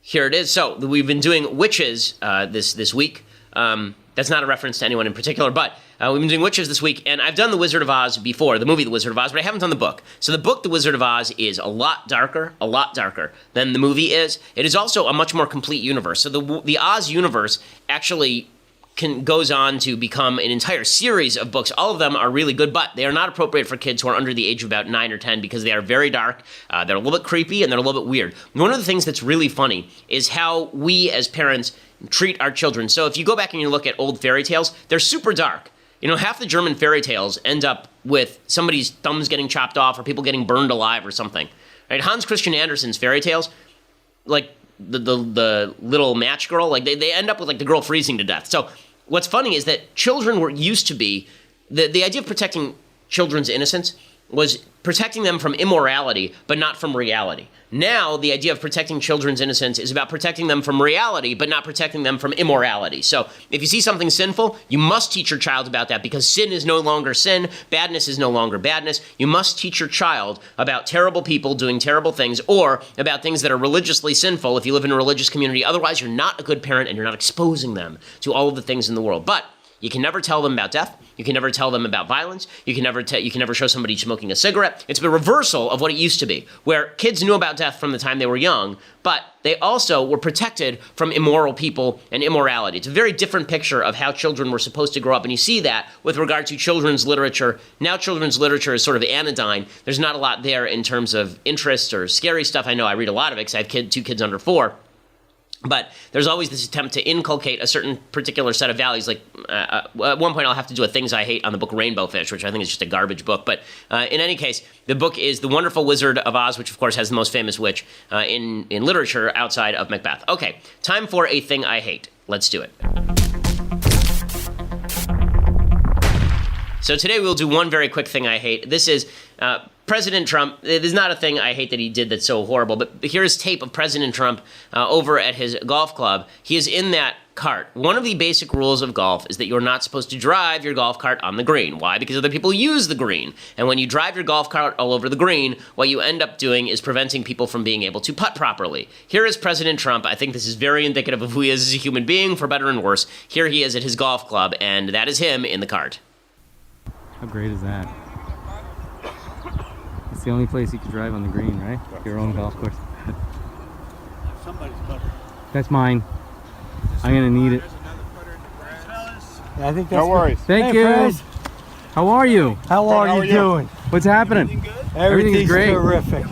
here it is. So, we've been doing witches this week. That's not a reference to anyone in particular, but we've been doing witches this week, and I've done The Wizard of Oz before, the movie The Wizard of Oz, but I haven't done the book. So the book The Wizard of Oz is a lot darker than the movie is. It is also a much more complete universe. So the Oz universe actually goes on to become an entire series of books. All of them are really good, but they are not appropriate for kids who are under the age of about 9 or 10 because they are very dark, they're a little bit creepy, and they're a little bit weird. One of the things that's really funny is how we as parents treat our children. So if you go back and you look at old fairy tales, they're super dark. You know, half the German fairy tales end up with somebody's thumbs getting chopped off or people getting burned alive or something. Right? Hans Christian Andersen's fairy tales, like the little match girl, like they end up with like the girl freezing to death. So what's funny is that children were used to be, the idea of protecting children's innocence was protecting them from immorality, but not from reality. Now, the idea of protecting children's innocence is about protecting them from reality, but not protecting them from immorality. So, if you see something sinful, you must teach your child about that, because sin is no longer sin, badness is no longer badness. You must teach your child about terrible people doing terrible things, or about things that are religiously sinful if you live in a religious community. Otherwise, you're not a good parent, and you're not exposing them to all of the things in the world. But You can never tell them about death. You can never tell them about violence. You can never show somebody smoking a cigarette. It's the reversal of what it used to be, where kids knew about death from the time they were young, but they also were protected from immoral people and immorality. It's a very different picture of how children were supposed to grow up, and you see that with regard to children's literature. Now children's literature is sort of anodyne. There's not a lot there in terms of interest or scary stuff. I know I read a lot of it because I have two kids under 4. But there's always this attempt to inculcate a certain particular set of values. Like at one point I'll have to do a Things I Hate on the book Rainbow Fish, which I think is just a garbage book. But in any case, the book is The Wonderful Wizard of Oz, which of course has the most famous witch in literature outside of Macbeth. Okay, time for a thing I hate. Let's do it. So today we'll do one very quick thing I hate. This is President Trump. There's not a thing I hate that he did that's so horrible, but here's tape of President Trump over at his golf club. He is in that cart. One of the basic rules of golf is that you're not supposed to drive your golf cart on the green. Why? Because other people use the green. And when you drive your golf cart all over the green, what you end up doing is preventing people from being able to putt properly. Here is President Trump. I think this is very indicative of who he is as a human being, for better and worse. Here he is at his golf club, and that is him in the cart. How great is that? It's the only place you can drive on the green, right? Your own golf course. That's mine. I'm gonna need it. I think that's no worries. Thank you. Fred. How are you? How are you doing? What's happening? Everything's great. terrific.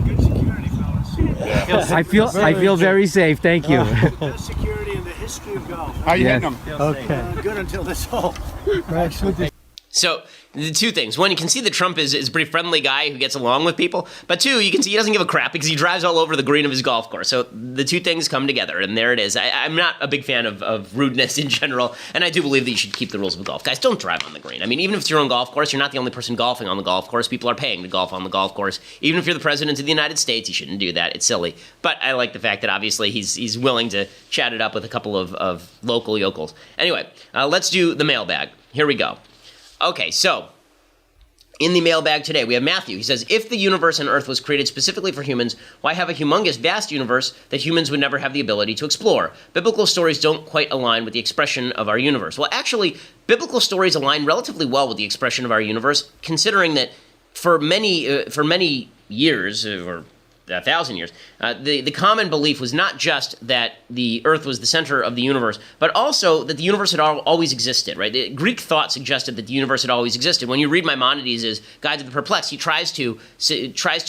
I feel very safe. Thank you. Best security in the history of golf. How you hitting them? Okay. Good until this hole. So, the two things. One, you can see that Trump is a pretty friendly guy who gets along with people. But two, you can see he doesn't give a crap because he drives all over the green of his golf course. So the two things come together, and there it is. I'm not a big fan of rudeness in general, and I do believe that you should keep the rules of golf. Guys, don't drive on the green. I mean, even if it's your own golf course, you're not the only person golfing on the golf course. People are paying to golf on the golf course. Even if you're the president of the United States, you shouldn't do that. It's silly. But I like the fact that obviously he's willing to chat it up with a couple of local yokels. Anyway, let's do the mailbag. Here we go. Okay, so in the mailbag today, we have Matthew. He says, if the universe and Earth was created specifically for humans, why have a humongous, vast universe that humans would never have the ability to explore? Biblical stories don't quite align with the expression of our universe. Well, actually, biblical stories align relatively well with the expression of our universe, considering that for many years, or 1,000 years, the common belief was not just that the Earth was the center of the universe, but also that the universe had always existed, right? The Greek thought suggested that the universe had always existed. When you read Maimonides' Guide to the Perplexed, he tries to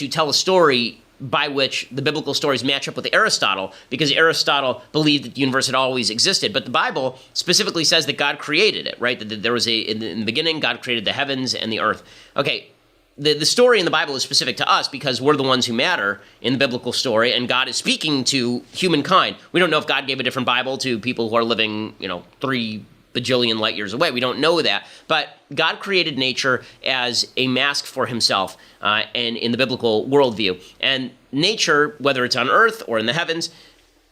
tell a story by which the biblical stories match up with Aristotle, because Aristotle believed that the universe had always existed. But the Bible specifically says that God created it, right? That there was in the beginning, God created the heavens and the earth. Okay. The story in the Bible is specific to us because we're the ones who matter in the biblical story, and God is speaking to humankind. We don't know if God gave a different Bible to people who are living, 3 bajillion light years away. We don't know that. But God created nature as a mask for himself and in the biblical worldview. And nature, whether it's on earth or in the heavens,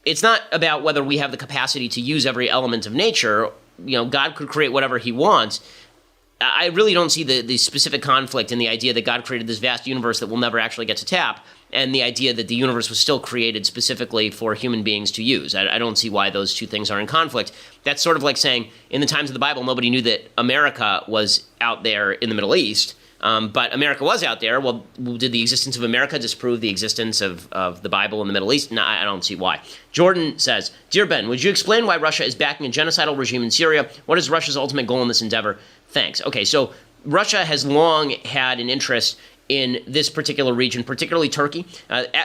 it's not about whether we have the capacity to use every element of nature. God could create whatever he wants. I really don't see the specific conflict in the idea that God created this vast universe that we'll never actually get to tap, and the idea that the universe was still created specifically for human beings to use. I don't see why those two things are in conflict. That's sort of like saying, in the times of the Bible, nobody knew that America was out there in the Middle East, but America was out there. Well, did the existence of America disprove the existence of the Bible in the Middle East? No, I don't see why. Jordan says, Dear Ben, would you explain why Russia is backing a genocidal regime in Syria? What is Russia's ultimate goal in this endeavor? Thanks. Okay, so Russia has long had an interest in this particular region, particularly Turkey.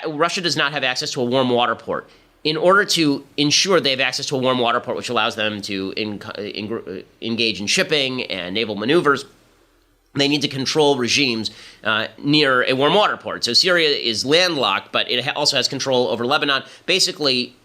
Russia does not have access to a warm water port. In order to ensure they have access to a warm water port, which allows them to engage in shipping and naval maneuvers, they need to control regimes near a warm water port. So Syria is landlocked, but it also has control over Lebanon. Basically,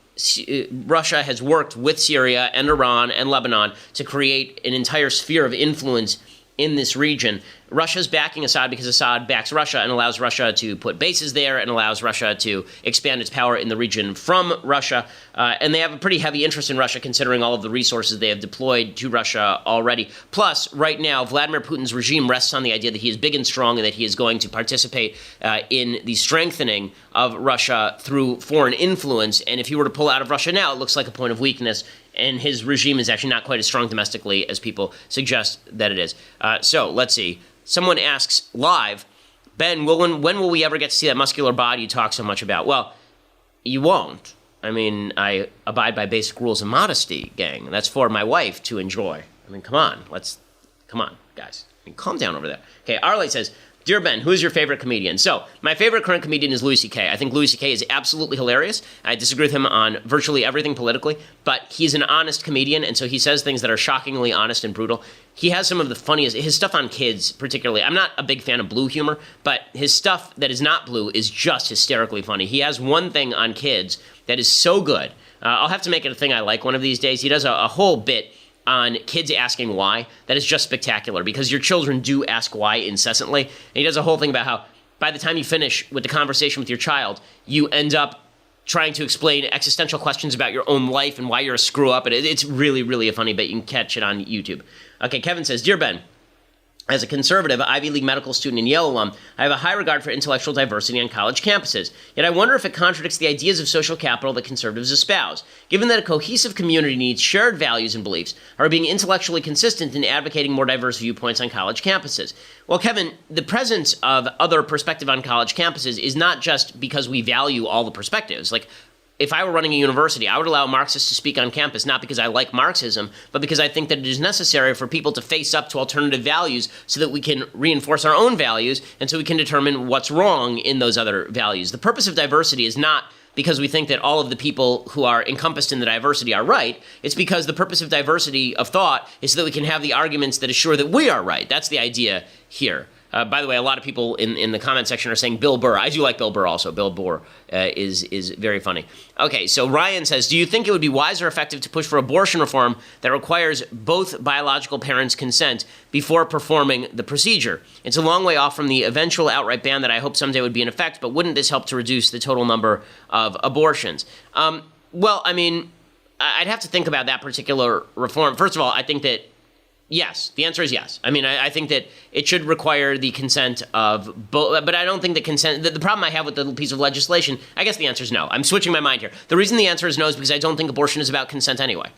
Russia has worked with Syria and Iran and Lebanon to create an entire sphere of influence in this region. Russia's backing Assad because Assad backs Russia and allows Russia to put bases there and allows Russia to expand its power in the region from Russia. And they have a pretty heavy interest in Russia considering all of the resources they have deployed to Russia already. Plus, right now, Vladimir Putin's regime rests on the idea that he is big and strong and that he is going to participate in the strengthening of Russia through foreign influence. And if he were to pull out of Russia now, it looks like a point of weakness. and his regime is actually not quite as strong domestically as people suggest that it is. So let's see. Someone asks live, Ben, when will we ever get to see that muscular body you talk so much about? Well, you won't. I mean, I abide by basic rules of modesty, gang. That's for my wife to enjoy. I mean, come on, guys. I mean, calm down over there. Okay, Arley says, Dear Ben, who is your favorite comedian? So, my favorite current comedian is Louis C.K. I think Louis C.K. is absolutely hilarious. I disagree with him on virtually everything politically, but he's an honest comedian, and so he says things that are shockingly honest and brutal. He has some of the funniest, his stuff on kids particularly. I'm not a big fan of blue humor, but his stuff that is not blue is just hysterically funny. He has one thing on kids that is so good. I'll have to make it a thing I like one of these days. He does a whole bit on kids asking why. That is just spectacular because your children do ask why incessantly. And he does a whole thing about how by the time you finish with the conversation with your child, you end up trying to explain existential questions about your own life and why you're a screw up. And it's really, really a funny bit. You can catch it on YouTube. Okay, Kevin says, Dear Ben, as a conservative, Ivy League medical student and Yale alum, I have a high regard for intellectual diversity on college campuses. Yet I wonder if it contradicts the ideas of social capital that conservatives espouse. Given that a cohesive community needs shared values and beliefs, are being intellectually consistent in advocating more diverse viewpoints on college campuses? Well, Kevin, the presence of other perspective on college campuses is not just because we value all the perspectives. Like, if I were running a university, I would allow Marxists to speak on campus, not because I like Marxism, but because I think that it is necessary for people to face up to alternative values so that we can reinforce our own values and so we can determine what's wrong in those other values. The purpose of diversity is not because we think that all of the people who are encompassed in the diversity are right. It's because the purpose of diversity of thought is so that we can have the arguments that assure that we are right. That's the idea here. By the way, a lot of people in the comment section are saying Bill Burr. I do like Bill Burr also. Bill Burr is very funny. Okay, so Ryan says, do you think it would be wise or effective to push for abortion reform that requires both biological parents' consent before performing the procedure? It's a long way off from the eventual outright ban that I hope someday would be in effect, but wouldn't this help to reduce the total number of abortions? Well, I mean, I'd have to think about that particular reform. First of all, I think that yes, the answer is yes. I mean, I think that it should require the consent of both, but I don't think the problem I have with the piece of legislation, I guess the answer is no. I'm switching my mind here. The reason the answer is no is because I don't think abortion is about consent anyway.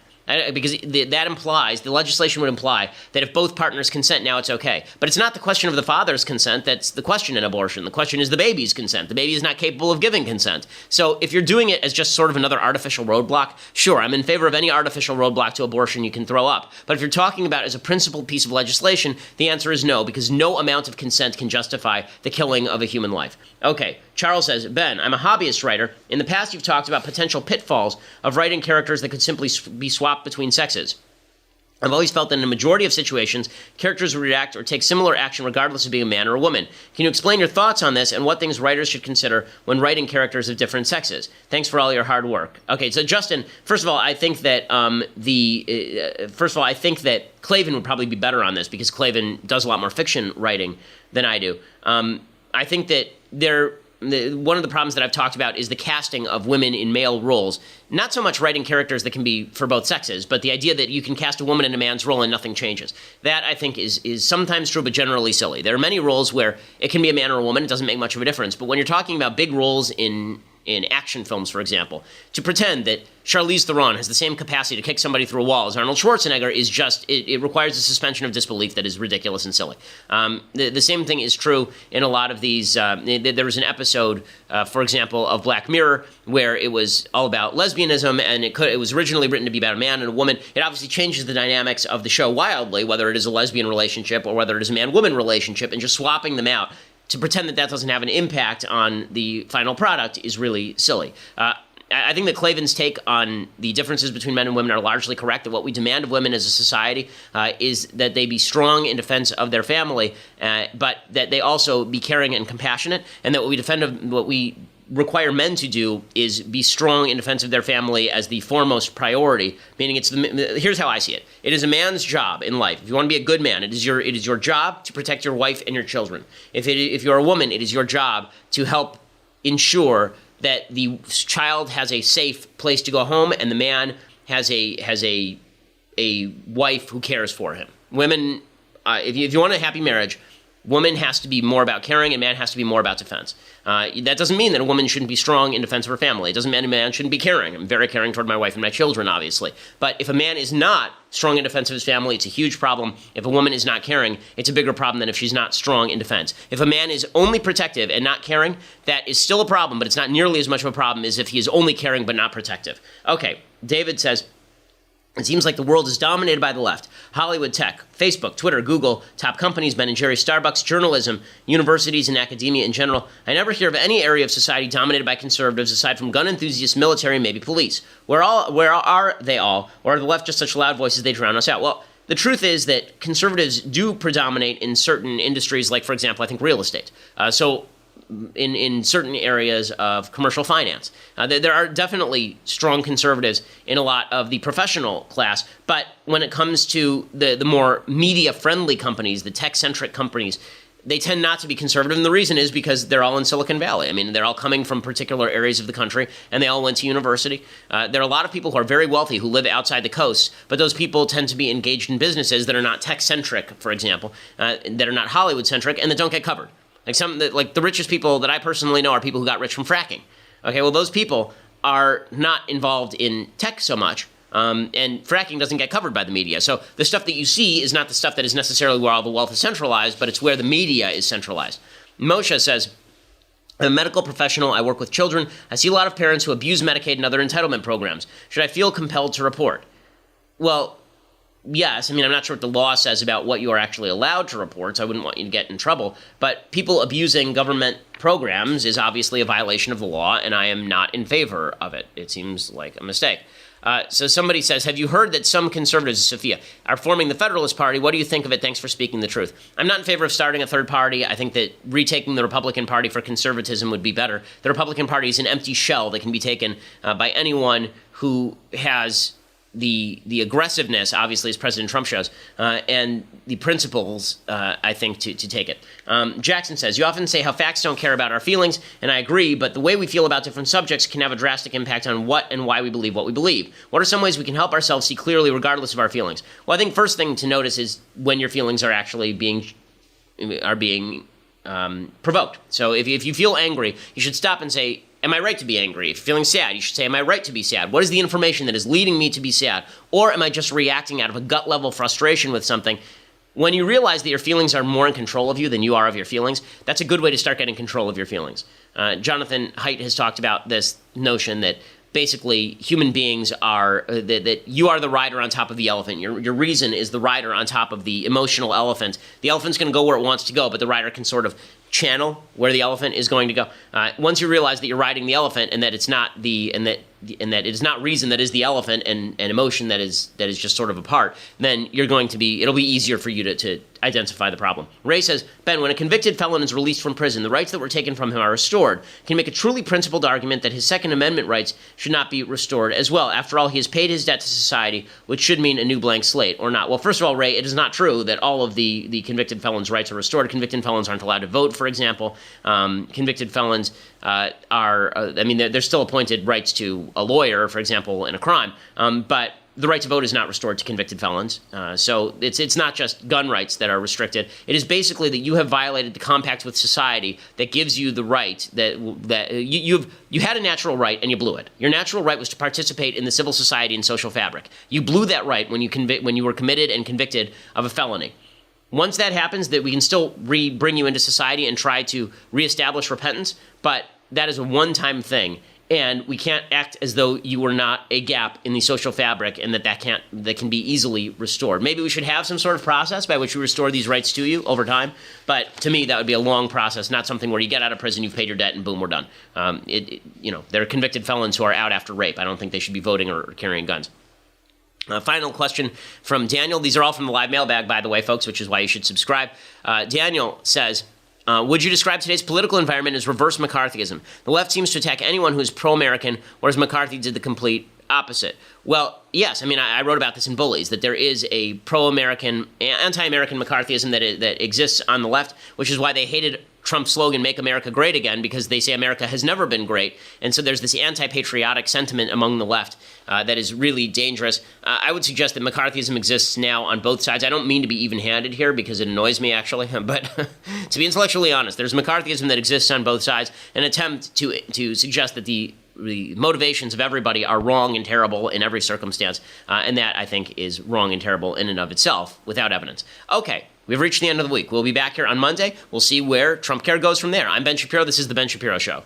Because that implies, the legislation would imply that if both partners consent, now it's okay. But it's not the question of the father's consent that's the question in abortion. The question is the baby's consent. The baby is not capable of giving consent. So if you're doing it as just sort of another artificial roadblock, sure, I'm in favor of any artificial roadblock to abortion you can throw up. But if you're talking about as a principled piece of legislation, the answer is no, because no amount of consent can justify the killing of a human life. Okay, Charles says, Ben, I'm a hobbyist writer. In the past, you've talked about potential pitfalls of writing characters that could simply be swapped between sexes. I've always felt that in a majority of situations, characters would react or take similar action regardless of being a man or a woman. Can you explain your thoughts on this and what things writers should consider when writing characters of different sexes? Thanks for all your hard work. Okay, so Justin, first of all, I think that I think that Klavan would probably be better on this because Klavan does a lot more fiction writing than I do. I think that one of the problems that I've talked about is the casting of women in male roles. Not so much writing characters that can be for both sexes, but the idea that you can cast a woman in a man's role and nothing changes. That, I think, is sometimes true, but generally silly. There are many roles where it can be a man or a woman. It doesn't make much of a difference. But when you're talking about big roles in action films, for example, to pretend that Charlize Theron has the same capacity to kick somebody through a wall as Arnold Schwarzenegger is just, it requires a suspension of disbelief that is ridiculous and silly. The same thing is true in a lot of these. There was an episode, for example, of Black Mirror where it was all about lesbianism, and it was originally written to be about a man and a woman. It obviously changes the dynamics of the show wildly, whether it is a lesbian relationship or whether it is a man-woman relationship, and just swapping them out to pretend that doesn't have an impact on the final product is really silly. I think that Klavan's take on the differences between men and women are largely correct, that what we demand of women as a society is that they be strong in defense of their family, but that they also be caring and compassionate, and that what we require men to do is be strong in defense of their family as the foremost priority, meaning here's how I see it. It is a man's job in life. If you want to be a good man, it is your job to protect your wife and your children. If you're a woman, it is your job to help ensure that the child has a safe place to go home and the man has a wife who cares for him. Women, if you want a happy marriage, woman has to be more about caring and man has to be more about defense. That doesn't mean that a woman shouldn't be strong in defense of her family. It doesn't mean a man shouldn't be caring. I'm very caring toward my wife and my children, obviously. But if a man is not strong in defense of his family, it's a huge problem. If a woman is not caring, it's a bigger problem than if she's not strong in defense. If a man is only protective and not caring, that is still a problem, but it's not nearly as much of a problem as if he is only caring but not protective. Okay, David says, it seems like the world is dominated by the left. Hollywood, tech, Facebook, Twitter, Google, top companies, Ben & Jerry's, Starbucks, journalism, universities, and academia in general. I never hear of any area of society dominated by conservatives aside from gun enthusiasts, military, and maybe police. Where are they all? Or are the left just such loud voices they drown us out? Well, the truth is that conservatives do predominate in certain industries, like, for example, I think real estate. In certain areas of commercial finance. There are definitely strong conservatives in a lot of the professional class, but when it comes to the more media-friendly companies, the tech-centric companies, they tend not to be conservative, and the reason is because they're all in Silicon Valley. I mean, they're all coming from particular areas of the country, and they all went to university. There are a lot of people who are very wealthy who live outside the coast, but those people tend to be engaged in businesses that are not tech-centric, for example, that are not Hollywood-centric, and that don't get covered. Like the richest people that I personally know are people who got rich from fracking. Okay, well, those people are not involved in tech so much, and fracking doesn't get covered by the media. So the stuff that you see is not the stuff that is necessarily where all the wealth is centralized, but it's where the media is centralized. Moshe says, I'm a medical professional. I work with children. I see a lot of parents who abuse Medicaid and other entitlement programs. Should I feel compelled to report? Well, yes, I mean, I'm not sure what the law says about what you are actually allowed to report, so I wouldn't want you to get in trouble. But people abusing government programs is obviously a violation of the law, and I am not in favor of it. It seems like a mistake. So somebody says, have you heard that some conservatives, Sophia, are forming the Federalist Party? What do you think of it? Thanks for speaking the truth. I'm not in favor of starting a third party. I think that retaking the Republican Party for conservatism would be better. The Republican Party is an empty shell that can be taken by anyone who has the aggressiveness, obviously, as President Trump shows, and the principles, I think, to take it. Jackson says, you often say how facts don't care about our feelings, and I agree, but the way we feel about different subjects can have a drastic impact on what and why we believe what we believe. What are some ways we can help ourselves see clearly regardless of our feelings? Well, I think first thing to notice is when your feelings are actually being provoked. So if you feel angry, you should stop and say, am I right to be angry? If you're feeling sad, you should say, am I right to be sad? What is the information that is leading me to be sad? Or am I just reacting out of a gut level frustration with something? When you realize that your feelings are more in control of you than you are of your feelings, that's a good way to start getting control of your feelings. Jonathan Haidt has talked about this notion that basically human beings are, that you are the rider on top of the elephant. Your reason is the rider on top of the emotional elephant. The elephant's going to go where it wants to go, but the rider can sort of channel where the elephant is going to go. Once you realize that you're riding the elephant and that it's not and that it is not reason that is the elephant and emotion that is just sort of a part, then it'll be easier for you to identify the problem. Ray says, Ben, when a convicted felon is released from prison, the rights that were taken from him are restored. Can you make a truly principled argument that his Second Amendment rights should not be restored as well? After all, he has paid his debt to society, which should mean a new blank slate, or not? Well, first of all, Ray, it is not true that all of the convicted felons' rights are restored. Convicted felons aren't allowed to vote, for example. Convicted felons they're still appointed rights to a lawyer, for example, in a crime, but the right to vote is not restored to convicted felons. So it's not just gun rights that are restricted. It is basically that you have violated the compact with society that gives you the right that you had a natural right and you blew it. Your natural right was to participate in the civil society and social fabric. You blew that right when you were committed and convicted of a felony. Once that happens, that we can still bring you into society and try to reestablish repentance, but that is a one-time thing. And we can't act as though you were not a gap in the social fabric and that can be easily restored. Maybe we should have some sort of process by which we restore these rights to you over time. But to me, that would be a long process, not something where you get out of prison, you've paid your debt, and boom, we're done. There are convicted felons who are out after rape. I don't think they should be voting or carrying guns. Final question from Daniel. These are all from the live mailbag, by the way, folks, which is why you should subscribe. Daniel says, would you describe today's political environment as reverse McCarthyism? The left seems to attack anyone who is pro-American, whereas McCarthy did the complete opposite. Well, yes, I mean, I wrote about this in Bullies, that there is a pro-American, anti-American McCarthyism that exists on the left, which is why they hated Trump's slogan, Make America Great Again, because they say America has never been great. And so there's this anti-patriotic sentiment among the left that is really dangerous. I would suggest that McCarthyism exists now on both sides. I don't mean to be even-handed here because it annoys me, actually, but to be intellectually honest, there's McCarthyism that exists on both sides, an attempt to suggest that the motivations of everybody are wrong and terrible in every circumstance, and that, I think, is wrong and terrible in and of itself, without evidence. Okay, we've reached the end of the week. We'll be back here on Monday. We'll see where Trump Care goes from there. I'm Ben Shapiro. This is The Ben Shapiro Show.